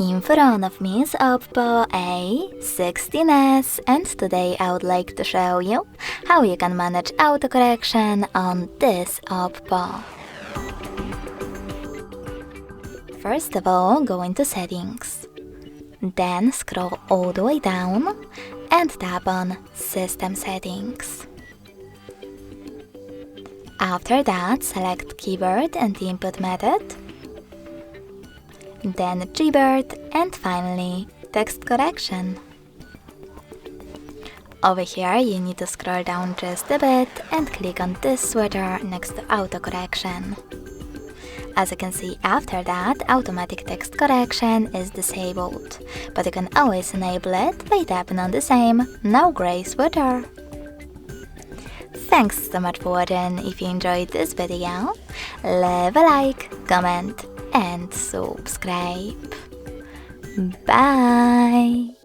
In front of me is OPPO A16S, and today I would like to show you how you can manage autocorrection on this OPPO. First of all, go into Settings. Then scroll all the way down and tap on System Settings. After that, select Keyboard and Input Method, then Keyboard, and finally Text Correction. Over here you need to scroll down just a bit and click on this sweater next to Autocorrection. As you can see, after that, automatic text correction is disabled, but you can always enable it by tapping on the same now grey sweater. Thanks so much for watching. If you enjoyed this video, leave a like, comment and subscribe. Bye!